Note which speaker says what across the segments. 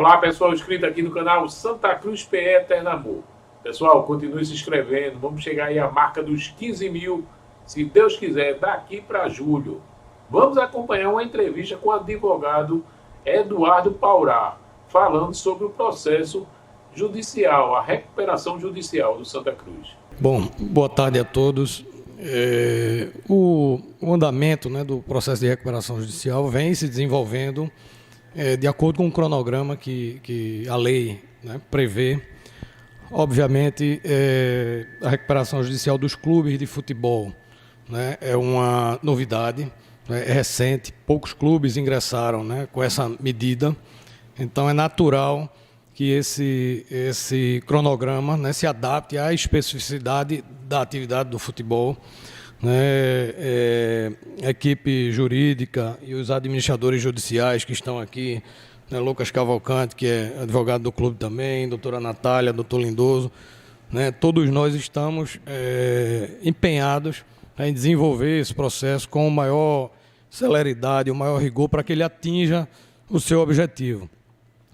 Speaker 1: Olá, pessoal inscrito aqui no canal Santa Cruz PE Pernambuco. Pessoal, continue se inscrevendo. Vamos chegar aí à marca dos 15 mil, se Deus quiser, daqui para julho. Vamos acompanhar uma entrevista com o advogado Eduardo Paurá, falando sobre o processo judicial, a recuperação judicial do Santa Cruz.
Speaker 2: Bom, boa tarde a todos. O andamento, do processo de recuperação judicial vem se desenvolvendo de acordo com o cronograma que a lei prevê. Obviamente, a recuperação judicial dos clubes de futebol é uma novidade, é recente, poucos clubes ingressaram com essa medida, então é natural que esse cronograma se adapte à especificidade da atividade do futebol. A equipe jurídica e os administradores judiciais que estão aqui, Lucas Cavalcante, que é advogado do clube também, doutora Natália, doutor Lindoso, todos nós estamos empenhados em desenvolver esse processo com maior celeridade, o maior rigor, para que ele atinja o seu objetivo.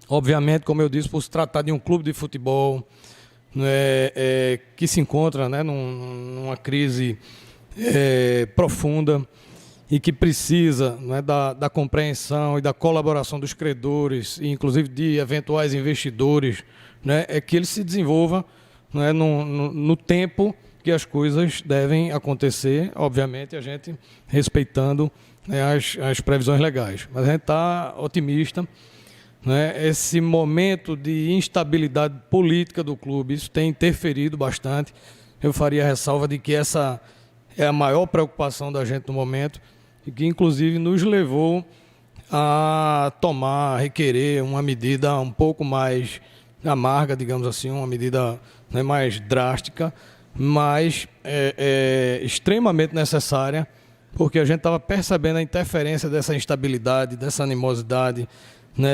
Speaker 2: Obviamente, como eu disse, por se tratar de um clube de futebol que se encontra numa crise profunda e que precisa da compreensão e da colaboração dos credores, e inclusive de eventuais investidores, é que ele se desenvolva no tempo que as coisas devem acontecer, obviamente a gente respeitando as previsões legais. Mas a gente está otimista. Esse momento de instabilidade política do clube, isso tem interferido bastante. Eu faria a ressalva de que essa é a maior preocupação da gente no momento e que, inclusive, nos levou a requerer uma medida um pouco mais amarga, digamos assim, uma medida mais drástica, mas extremamente necessária, porque a gente estava percebendo a interferência dessa instabilidade, dessa animosidade,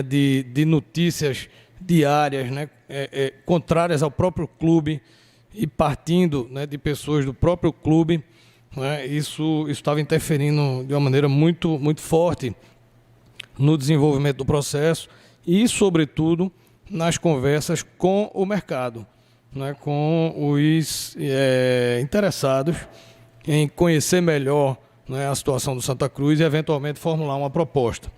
Speaker 2: de notícias diárias contrárias ao próprio clube e partindo de pessoas do próprio clube. Isso estava interferindo de uma maneira muito, muito forte no desenvolvimento do processo e, sobretudo, nas conversas com o mercado, com os interessados em conhecer melhor a situação do Santa Cruz e, eventualmente, formular uma proposta.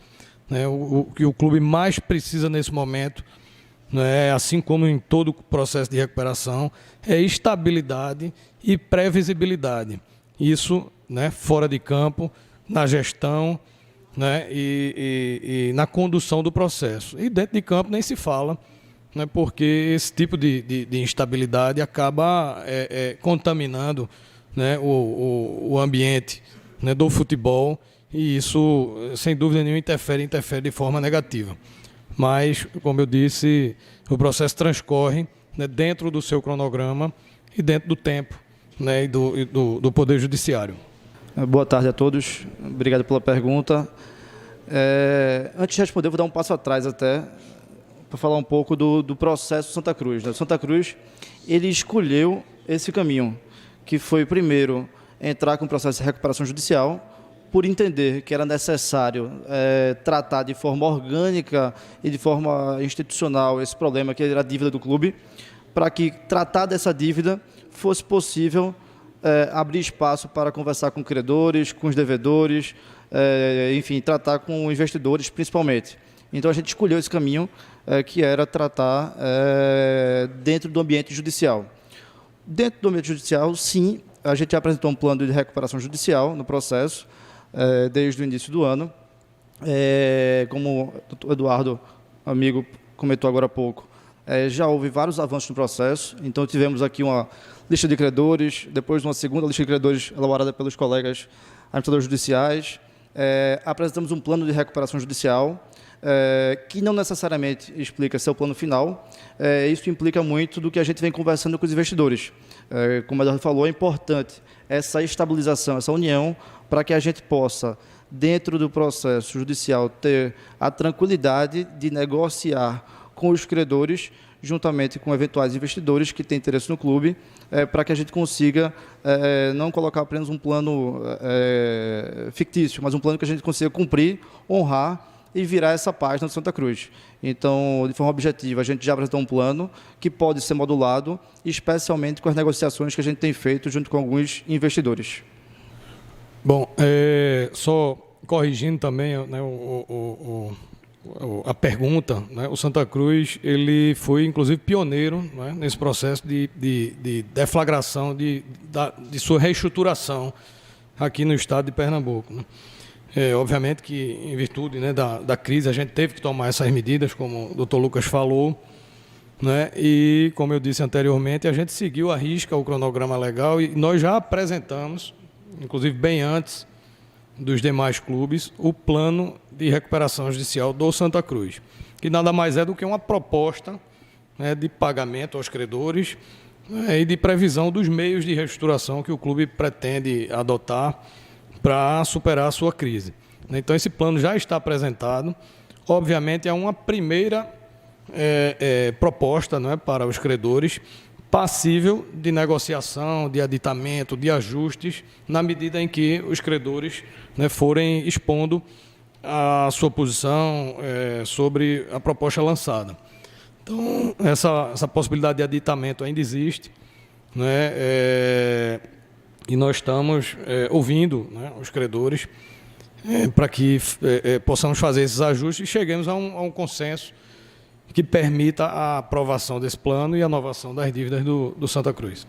Speaker 2: O que o clube mais precisa nesse momento, assim como em todo o processo de recuperação, é estabilidade e previsibilidade. Isso fora de campo, na gestão e na condução do processo. E dentro de campo nem se fala, porque esse tipo de instabilidade acaba contaminando o ambiente do futebol, e isso, sem dúvida nenhuma, interfere de forma negativa. Mas, como eu disse, o processo transcorre dentro do seu cronograma e dentro do tempo e do Poder Judiciário.
Speaker 3: Boa tarde a todos. Obrigado pela pergunta. Antes de responder, vou dar um passo atrás até para falar um pouco do processo Santa Cruz. Santa Cruz, ele escolheu esse caminho, que foi, primeiro, entrar com o processo de recuperação judicial, por entender que era necessário tratar de forma orgânica e de forma institucional esse problema, que era a dívida do clube, para que tratar dessa dívida fosse possível abrir espaço para conversar com credores, com os devedores, enfim, tratar com investidores principalmente. Então a gente escolheu esse caminho, que era tratar dentro do ambiente judicial. Dentro do ambiente judicial, sim, a gente apresentou um plano de recuperação judicial no processo, desde o início do ano. Como o Eduardo, amigo, comentou agora há pouco, já houve vários avanços no processo. Então tivemos aqui uma lista de credores, depois uma segunda lista de credores elaborada pelos colegas administradores judiciais. Apresentamos um plano de recuperação judicial, que não necessariamente explica seu plano final. Isso implica muito do que a gente vem conversando com os investidores. Como o Eduardo falou, é importante essa estabilização, essa união, para que a gente possa, dentro do processo judicial, ter a tranquilidade de negociar com os credores, juntamente com eventuais investidores que têm interesse no clube, para que a gente consiga não colocar apenas um plano fictício, mas um plano que a gente consiga cumprir, honrar e virar essa página do Santa Cruz. Então, de forma objetiva, a gente já apresentou um plano que pode ser modulado, especialmente com as negociações que a gente tem feito junto com alguns investidores.
Speaker 2: Bom, só corrigindo também, né, a pergunta, né, o Santa Cruz ele foi inclusive pioneiro, né, nesse processo de deflagração de sua reestruturação aqui no estado de Pernambuco, né. Obviamente que em virtude, né, da crise a gente teve que tomar essas medidas, como o Dr. Lucas falou, né, e como eu disse anteriormente, a gente seguiu à risca o cronograma legal e nós já apresentamos, inclusive bem antes dos demais clubes, o plano de recuperação judicial do Santa Cruz, que nada mais é do que uma proposta, né, de pagamento aos credores, né, e de previsão dos meios de reestruturação que o clube pretende adotar para superar a sua crise. Então, esse plano já está apresentado. Obviamente, é uma primeira proposta, né, para os credores, passível de negociação, de aditamento, de ajustes, na medida em que os credores, né, forem expondo a sua posição sobre a proposta lançada. Então, essa possibilidade de aditamento ainda existe, né, e nós estamos ouvindo, né, os credores para que possamos fazer esses ajustes e cheguemos a um consenso que permita a aprovação desse plano e a renovação das dívidas do Santa Cruz.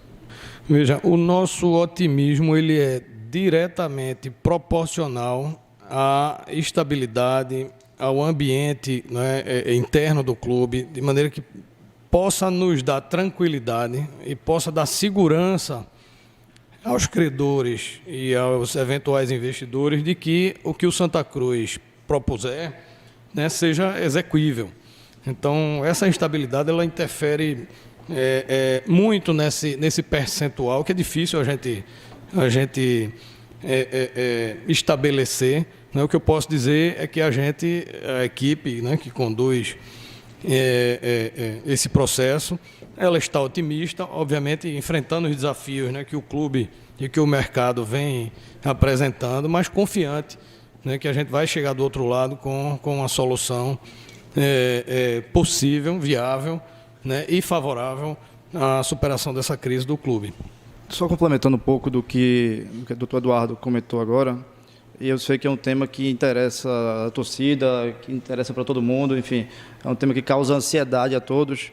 Speaker 2: Veja, o nosso otimismo ele é diretamente proporcional à estabilidade, ao ambiente, né, interno do clube, de maneira que possa nos dar tranquilidade e possa dar segurança aos credores e aos eventuais investidores de que o que o Santa Cruz propuser, né, seja execuível. Então, essa instabilidade ela interfere muito nesse percentual, que é difícil a gente estabelecer. Né? O que eu posso dizer é que a equipe, né, que conduz esse processo, ela está otimista, obviamente enfrentando os desafios, né, que o clube e que o mercado vem apresentando, mas confiante, né, que a gente vai chegar do outro lado com uma solução possível, viável, né, e favorável à superação dessa crise do clube.
Speaker 3: Só complementando um pouco do que o Dr. Eduardo comentou agora, e eu sei que é um tema que interessa a torcida, que interessa para todo mundo, enfim, é um tema que causa ansiedade a todos,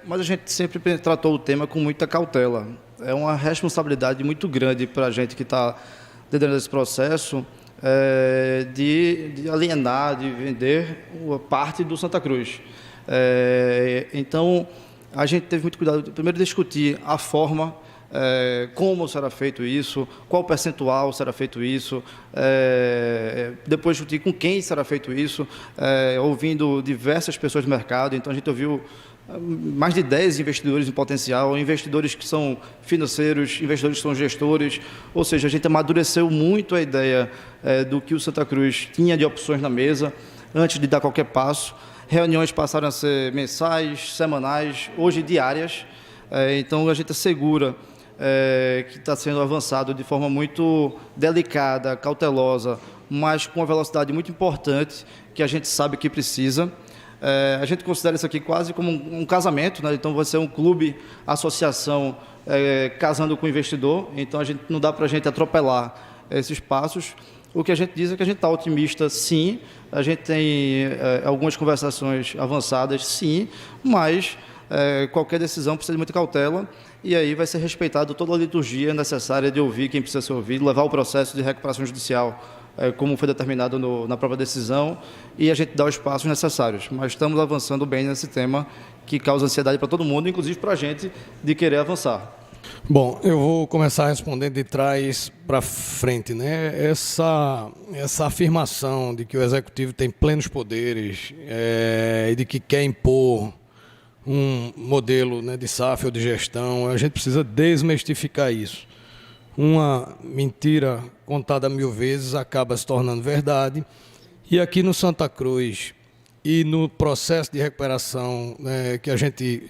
Speaker 3: mas a gente sempre tratou o tema com muita cautela. É uma responsabilidade muito grande para a gente que está dentro desse processo, de alienar, de vender parte do Santa Cruz. Então, a gente teve muito cuidado, primeiro, de discutir a forma, como será feito isso, qual percentual será feito isso, depois discutir com quem será feito isso, ouvindo diversas pessoas do mercado. Então, a gente ouviu mais de 10 investidores em potencial, investidores que são financeiros, investidores que são gestores, ou seja, a gente amadureceu muito a ideia do que o Santa Cruz tinha de opções na mesa antes de dar qualquer passo. Reuniões passaram a ser mensais, semanais, hoje diárias, então a gente assegura que está sendo avançado de forma muito delicada, cautelosa, mas com uma velocidade muito importante que a gente sabe que precisa. A gente considera isso aqui quase como um casamento, né? Então vai ser um clube, associação casando com o investidor, então não dá para a gente atropelar esses passos. O que a gente diz é que a gente está otimista, sim, a gente tem algumas conversações avançadas, sim, mas qualquer decisão precisa de muita cautela e aí vai ser respeitado toda a liturgia necessária de ouvir quem precisa ser ouvido, levar o processo de recuperação judicial como foi determinado na própria decisão, e a gente dá os passos necessários. Mas estamos avançando bem nesse tema que causa ansiedade para todo mundo, inclusive para a gente, de querer avançar.
Speaker 2: Bom, eu vou começar respondendo de trás para frente, né? Essa afirmação de que o Executivo tem plenos poderes e de que quer impor um modelo, né, de SAF ou de gestão, a gente precisa desmistificar isso. Uma mentira contada 1000 vezes acaba se tornando verdade. E aqui no Santa Cruz e no processo de recuperação, né, que a gente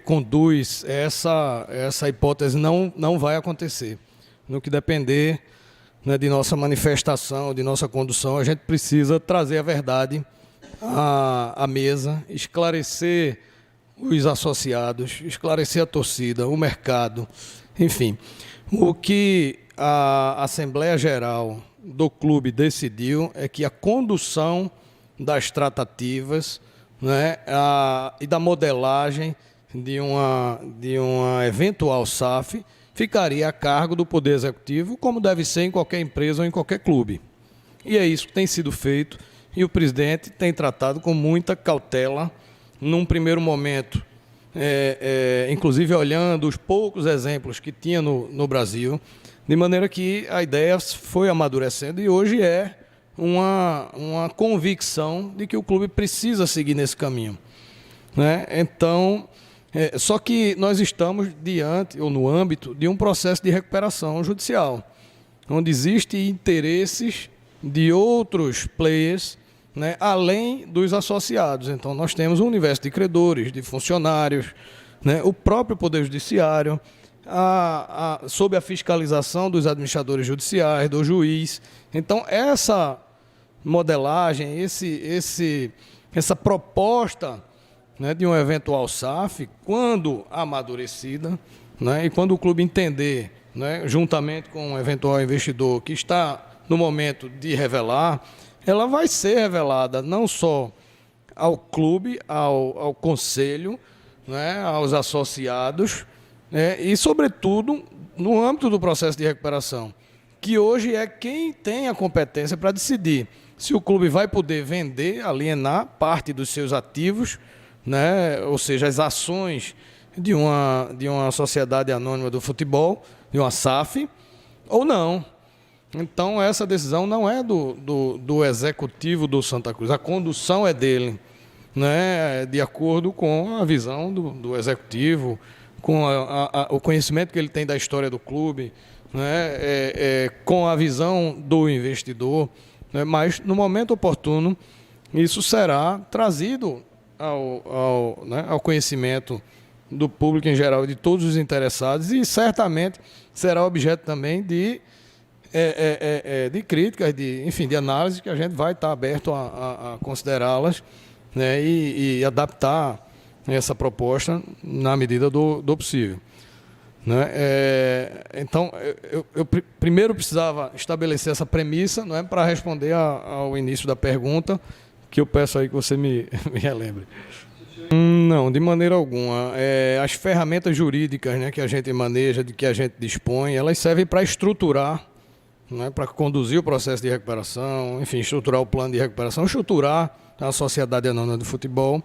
Speaker 2: conduz, essa hipótese não vai acontecer. No que depender, né, de nossa manifestação, de nossa condução, a gente precisa trazer a verdade à mesa, esclarecer os associados, esclarecer a torcida, o mercado, enfim. O que a Assembleia Geral do clube decidiu é que a condução das tratativas, né, e da modelagem de uma eventual SAF ficaria a cargo do Poder Executivo, como deve ser em qualquer empresa ou em qualquer clube. E é isso que tem sido feito, e o presidente tem tratado com muita cautela, num primeiro momento, inclusive olhando os poucos exemplos que tinha no Brasil, de maneira que a ideia foi amadurecendo e hoje é uma convicção de que o clube precisa seguir nesse caminho, né? Então, só que nós estamos diante, ou no âmbito, de um processo de recuperação judicial, onde existem interesses de outros players, né, além dos associados. Então, nós temos um universo de credores, de funcionários, né, o próprio Poder Judiciário, sob a fiscalização dos administradores judiciais, do juiz. Então, essa modelagem, essa proposta, né, de um eventual SAF, quando amadurecida, né, e quando o clube entender, né, juntamente com um eventual investidor que está no momento de revelar, ela vai ser revelada não só ao clube, ao conselho, né, aos associados, né, e, sobretudo, no âmbito do processo de recuperação, que hoje é quem tem a competência para decidir se o clube vai poder vender, alienar parte dos seus ativos, né, ou seja, as ações de uma sociedade anônima do futebol, de uma SAF, ou não. Então, essa decisão não é do executivo do Santa Cruz, a condução é dele, né, de acordo com a visão do executivo, com o conhecimento que ele tem da história do clube, né, com a visão do investidor, né, mas, no momento oportuno, isso será trazido ao conhecimento do público em geral, de todos os interessados, e certamente será objeto também de críticas, de análise, que a gente vai estar aberto a considerá-las, né, e adaptar essa proposta na medida do possível, né? Então, eu primeiro precisava estabelecer essa premissa, não é, para responder ao início da pergunta, que eu peço aí que você me relembre. Não, de maneira alguma. As ferramentas jurídicas, né, que a gente maneja, de que a gente dispõe, elas servem para estruturar, né, para conduzir o processo de recuperação, enfim, estruturar o plano de recuperação, estruturar a sociedade anônima do futebol,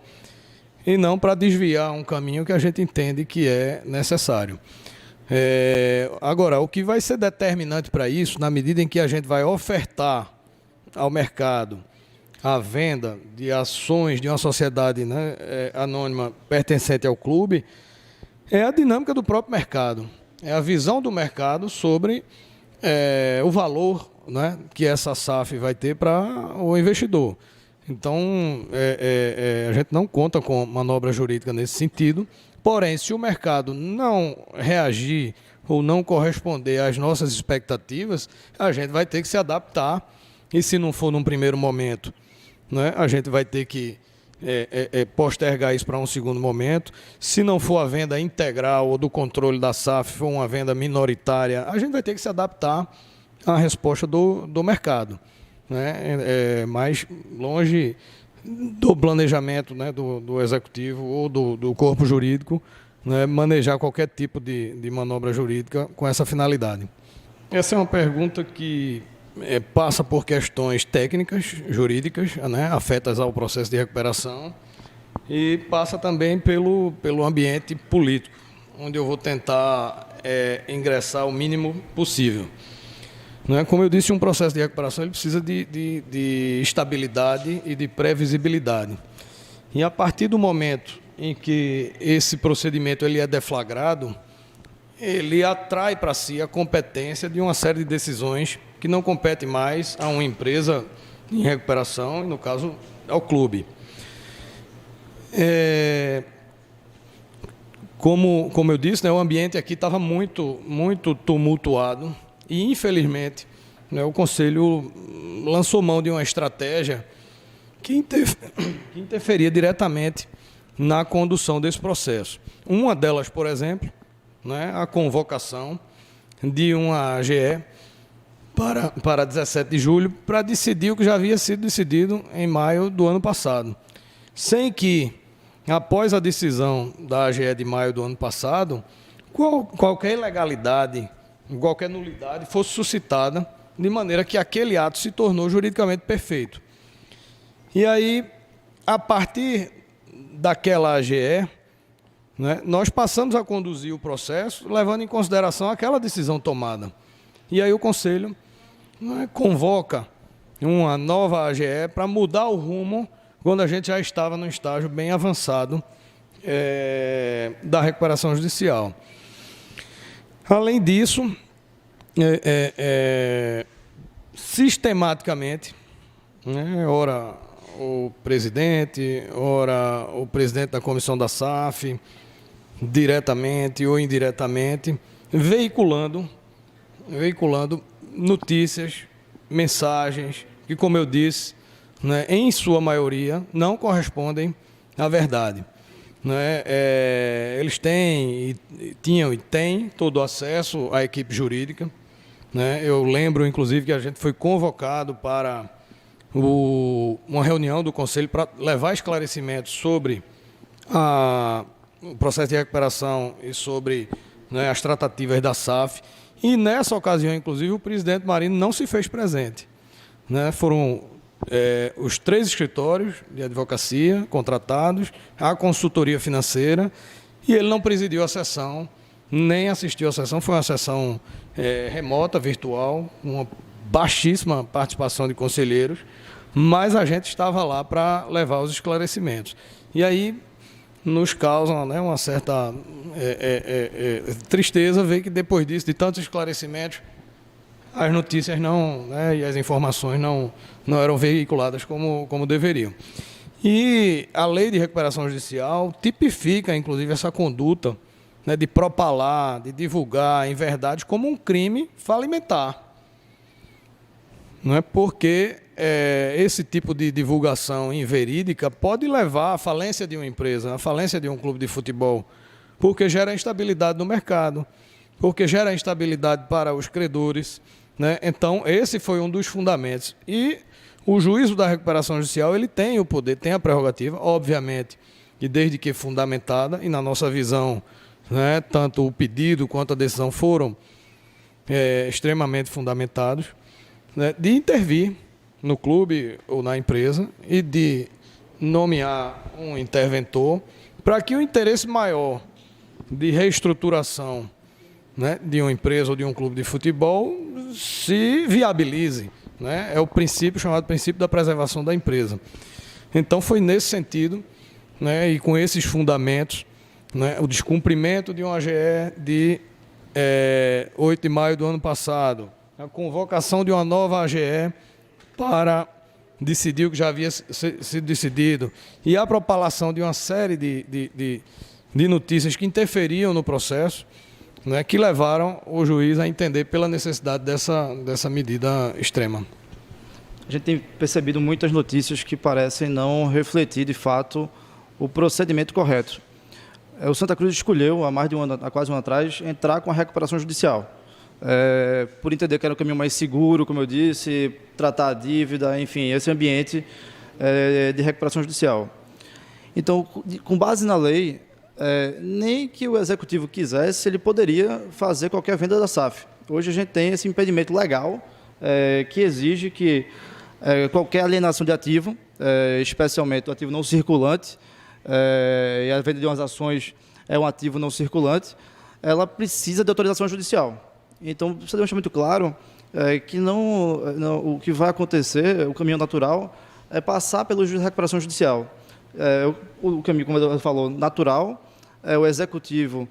Speaker 2: e não para desviar um caminho que a gente entende que é necessário. Agora, o que vai ser determinante para isso, na medida em que a gente vai ofertar ao mercado a venda de ações de uma sociedade, né, anônima pertencente ao clube, é a dinâmica do próprio mercado, é a visão do mercado sobre o valor, né, que essa SAF vai ter para o investidor. Então, a gente não conta com manobra jurídica nesse sentido, porém, se o mercado não reagir ou não corresponder às nossas expectativas, a gente vai ter que se adaptar, e se não for num primeiro momento, né, a gente vai ter que postergar isso para um segundo momento. Se não for a venda integral ou do controle da SAF, for uma venda minoritária, a gente vai ter que se adaptar à resposta do mercado, né? Mais longe do planejamento, né, do executivo ou do corpo jurídico, né, manejar qualquer tipo de manobra jurídica com essa finalidade. Essa é uma pergunta que passa por questões técnicas, jurídicas, né, afetas ao processo de recuperação, e passa também pelo ambiente político, onde eu vou tentar ingressar o mínimo possível. Como eu disse, um processo de recuperação ele precisa de estabilidade e de previsibilidade. E a partir do momento em que esse procedimento ele é deflagrado, ele atrai para si a competência de uma série de decisões que não compete mais a uma empresa em recuperação, e no caso ao clube. Como eu disse, né, o ambiente aqui estava muito tumultuado, e infelizmente né, o Conselho lançou mão de uma estratégia que interferia diretamente na condução desse processo. Uma delas, por exemplo, né, a convocação de uma AGE para 17 de julho para decidir o que já havia sido decidido em maio do ano passado. Sem que, após a decisão da AGE de maio do ano passado, qualquer ilegalidade, qualquer nulidade fosse suscitada, de maneira que aquele ato se tornou juridicamente perfeito. E aí, a partir daquela AGE, né, nós passamos a conduzir o processo levando em consideração aquela decisão tomada. E aí o Conselho, né, convoca uma nova AGE para mudar o rumo quando a gente já estava num estágio bem avançado da recuperação judicial. Além disso, sistematicamente, né, ora o presidente, ora o presidente da comissão da SAF, diretamente ou indiretamente, veiculando notícias, mensagens que, como eu disse, né, em sua maioria, não correspondem à verdade. Né? Eles tinham e têm todo o acesso à equipe jurídica. Né? Eu lembro, inclusive, que a gente foi convocado para uma reunião do Conselho para levar esclarecimentos sobre o processo de recuperação e sobre, né, as tratativas da SAF. E nessa ocasião, inclusive, o presidente Marino não se fez presente. Né? Foram os 3 escritórios de advocacia contratados, a consultoria financeira, e ele não presidiu a sessão, nem assistiu à sessão. Foi uma sessão remota, virtual, uma baixíssima participação de conselheiros, mas a gente estava lá para levar os esclarecimentos. E aí nos causa, né, uma certa tristeza ver que depois disso, de tantos esclarecimentos, as notícias não, né, e as informações não eram veiculadas como deveriam. E a lei de recuperação judicial tipifica, inclusive, essa conduta, né, de propalar, de divulgar inverdades como um crime falimentar. Não é porque esse tipo de divulgação inverídica pode levar à falência de uma empresa, à falência de um clube de futebol, porque gera instabilidade no mercado, porque gera instabilidade para os credores. Né? Então, esse foi um dos fundamentos. E o juízo da recuperação judicial, ele tem o poder, tem a prerrogativa, obviamente, e desde que fundamentada, e na nossa visão, né, tanto o pedido quanto a decisão foram extremamente fundamentados, né, de intervir no clube ou na empresa e de nomear um interventor para que o interesse maior de reestruturação, né, de uma empresa ou de um clube de futebol se viabilize. Né? É o princípio chamado princípio da preservação da empresa. Então foi nesse sentido, né, e com esses fundamentos, né, o descumprimento de uma AGE de 8 de maio do ano passado, a convocação de uma nova AGE para decidir o que já havia sido decidido e a propalação de uma série de notícias que interferiam no processo, né, que levaram o juiz a entender pela necessidade dessa medida extrema.
Speaker 3: A gente tem percebido muitas notícias que parecem não refletir, de fato, o procedimento correto. O Santa Cruz escolheu, há quase um ano atrás, entrar com a recuperação judicial. Por entender que era o caminho mais seguro, como eu disse, tratar a dívida, enfim, esse ambiente de recuperação judicial. Então, com base na lei, nem que o executivo quisesse, ele poderia fazer qualquer venda da SAF. Hoje a gente tem esse impedimento legal que exige que qualquer alienação de ativo, especialmente o ativo não circulante, e a venda de umas ações é um ativo não circulante, ela precisa de autorização judicial. Então, precisa deixar muito claro que o que vai acontecer, o caminho natural, é passar pelo juiz de recuperação judicial. O caminho, como ele falou, natural, o executivo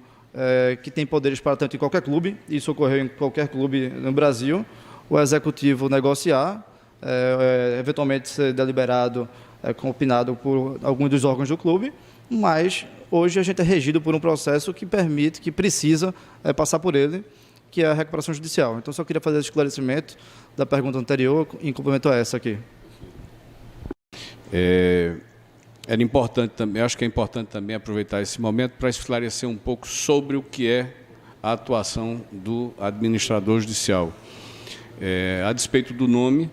Speaker 3: que tem poderes para tanto em qualquer clube, isso ocorreu em qualquer clube no Brasil, o executivo negociar, eventualmente ser deliberado, opinado por alguns dos órgãos do clube, mas hoje a gente é regido por um processo que permite, que precisa passar por ele, que é a recuperação judicial. Então, só queria fazer esse esclarecimento da pergunta anterior em complemento a essa aqui.
Speaker 4: Era importante também, acho que é importante também aproveitar esse momento para esclarecer um pouco sobre o que é a atuação do administrador judicial. A despeito do nome,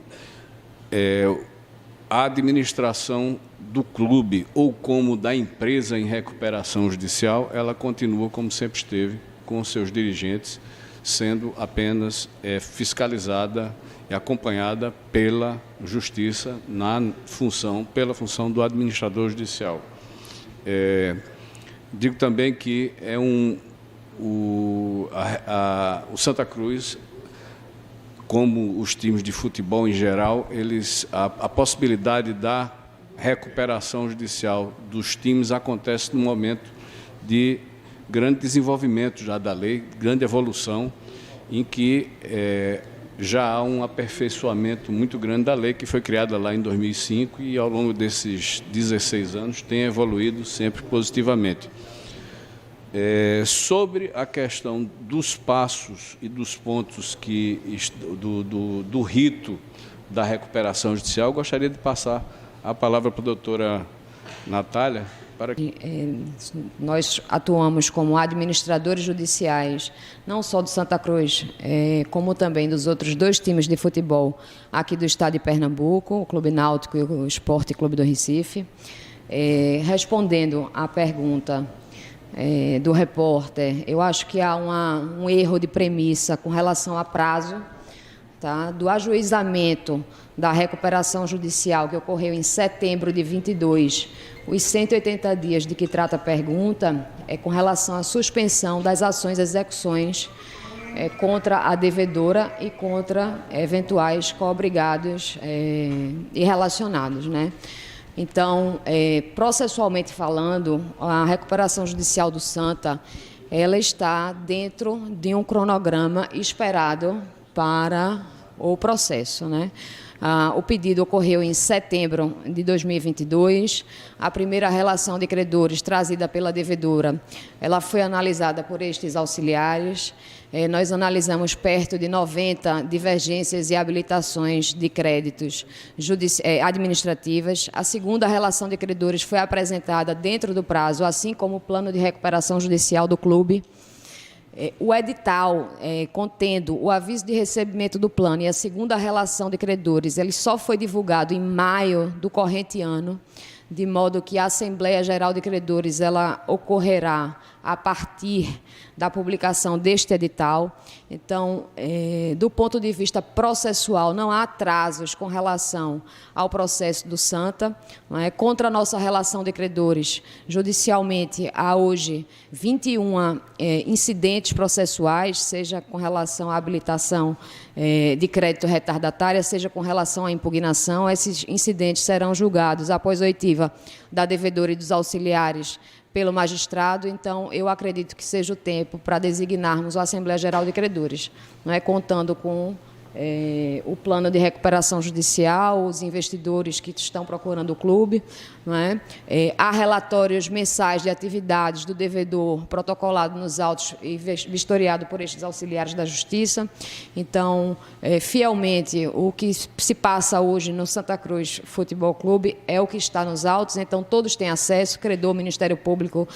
Speaker 4: a administração do clube ou como da empresa em recuperação judicial, ela continua como sempre esteve, com seus dirigentes, sendo apenas fiscalizada e acompanhada pela Justiça pela função do administrador judicial. Digo também que o Santa Cruz, como os times de futebol em geral, a possibilidade da recuperação judicial dos times acontece no momento de grande desenvolvimento já da lei, grande evolução, em que já há um aperfeiçoamento muito grande da lei, que foi criada lá em 2005 e, ao longo desses 16 anos, tem evoluído sempre positivamente. Sobre a questão dos passos e dos pontos do rito da recuperação judicial, eu gostaria de passar a palavra para a doutora Natália.
Speaker 5: Nós atuamos como administradores judiciais, não só do Santa Cruz, como também dos outros 2 times de futebol aqui do estado de Pernambuco, o Clube Náutico e o Esporte Clube do Recife. Respondendo à pergunta do repórter, eu acho que há um erro de premissa com relação a prazo, tá, do ajuizamento da recuperação judicial que ocorreu em setembro de 22. Os 180 dias de que trata a pergunta é com relação à suspensão das ações e execuções contra a devedora e contra eventuais co-obrigados e relacionados, né? Então, processualmente falando, a recuperação judicial do Santa, ela está dentro de um cronograma esperado para o processo, né? O pedido ocorreu em setembro de 2022. A primeira relação de credores trazida pela devedora, ela foi analisada por estes auxiliares. Nós analisamos perto de 90 divergências e habilitações de créditos administrativas. A segunda relação de credores foi apresentada dentro do prazo, assim como o plano de recuperação judicial do clube. O edital contendo o aviso de recebimento do plano e a segunda relação de credores, ele só foi divulgado em maio do corrente ano, de modo que a Assembleia Geral de Credores ela ocorrerá a partir da publicação deste edital. Então, do ponto de vista processual, não há atrasos com relação ao processo do Santa. Não é? Contra a nossa relação de credores, judicialmente, há hoje 21 incidentes processuais, seja com relação à habilitação de crédito retardatária, seja com relação à impugnação. Esses incidentes serão julgados após oitiva da devedora e dos auxiliares pelo magistrado. Então, eu acredito que seja o tempo para designarmos a Assembleia Geral de Credores, não é? Contando com o plano de recuperação judicial, os investidores que estão procurando o clube, não é? Há relatórios mensais de atividades do devedor protocolado nos autos e vistoriado por estes auxiliares da Justiça. Então, fielmente, o que se passa hoje no Santa Cruz Futebol Clube é o que está nos autos, então todos têm acesso, credor, Ministério Público,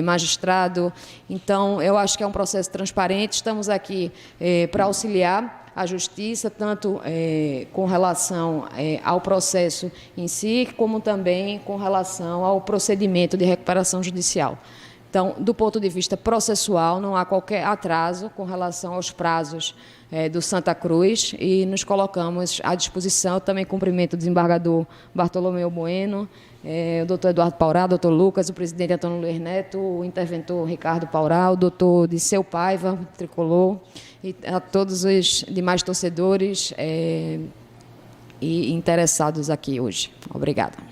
Speaker 5: magistrado. Então, eu acho que é um processo transparente, estamos aqui para auxiliar a Justiça, tanto com relação ao processo em si, como também com relação ao procedimento de recuperação judicial. Então, do ponto de vista processual, não há qualquer atraso com relação aos prazos do Santa Cruz e nos colocamos à disposição. Também cumprimento o desembargador Bartolomeu Bueno, o doutor Eduardo Paurá, o doutor Lucas, o presidente Antônio Luiz Neto, o interventor Ricardo Paurá, o doutor Disseu Paiva, tricolor, e a todos os demais torcedores e interessados aqui hoje. Obrigada.